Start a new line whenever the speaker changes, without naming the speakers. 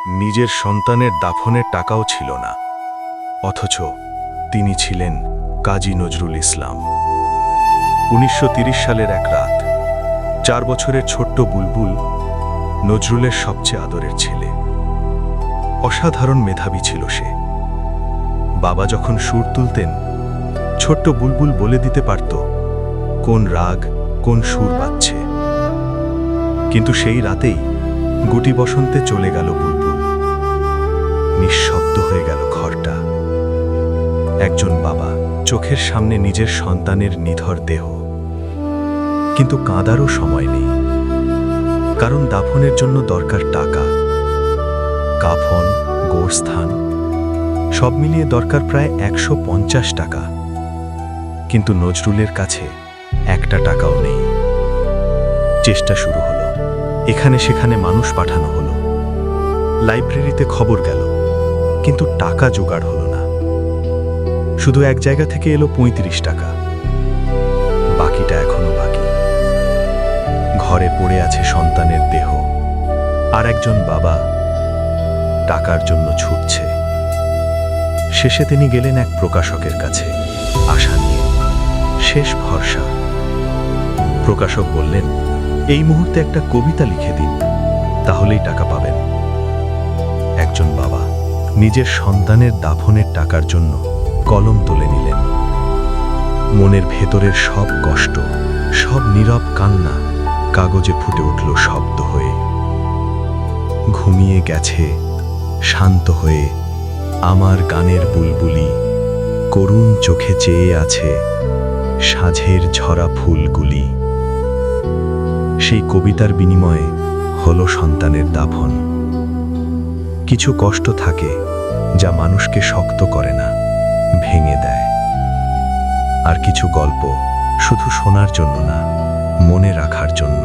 নিজের সন্তানের দাফনের টাকাও ছিল না, অথচ তিনি ছিলেন কাজী নজরুল ইসলাম। 1930 সালের এক রাত, 4 বছরের ছোট্ট বুলবুল নজরুলের সবচেয়ে আদরের ছেলে। অসাধারণ মেধাবী ছিল সে। বাবা যখন সুর তুলতেন, ছোট্ট বুলবুল বলে দিতে পারত কোন রাগ কোন সুর বাজছে। কিন্তু সেই রাতেই গুটি বসন্তে চলে গেল বুলবুল। নিঃশব্দ হয়ে গেল ঘরটা। একজন বাবা, চোখের সামনে নিজের সন্তানের নিথর দেহ, কিন্তু কাঁদারও সময় নেই। কারণ দাফনের জন্য দরকার টাকা, কাফন, গোরস্থান, সব মিলিয়ে দরকার প্রায় 150 টাকা। কিন্তু নজরুলের কাছে একটা টাকাও নেই। চেষ্টা শুরু হলো, এখানে সেখানে মানুষ পাঠানো হলো, লাইব্রেরিতে খবর গেল, কিন্তু টাকা জোগাড় হলো না। শুধু এক জায়গা থেকে এলো 35 টাকা। বাকিটা এখনো বাকি। ঘরে পড়ে আছে সন্তানের দেহ, আর একজন বাবা টাকার জন্য ছুটছে। শেষে তিনি গেলেন এক প্রকাশকের কাছে, আশা নিয়ে, শেষ ভরসা। প্রকাশক বললেন, এই মুহূর্তে একটা কবিতা লিখে দিন, তাহলেই টাকা পাবেন। একজন বাবা নিজের সন্তানের দাফনের টাকার জন্য কলম তুলে নিলেন। মনের ভেতরের সব কষ্ট, সব নীরব কান্না কাগজে ফুটে উঠল শব্দ হয়ে। ঘুমিয়ে গেছে শান্ত হয়ে আমার গানের বুলবুলি, করুণ চোখে চেয়ে আছে সাঁঝের ঝরা ফুলগুলি। সেই কবিতার বিনিময়ে হলো সন্তানের দাফন। কিছু কষ্ট থাকে যা মানুষকে শক্ত করে না, ভেঙে দেয়। আর কিছু গল্প শুধু শোনার জন্য না, মনে রাখার জন্য।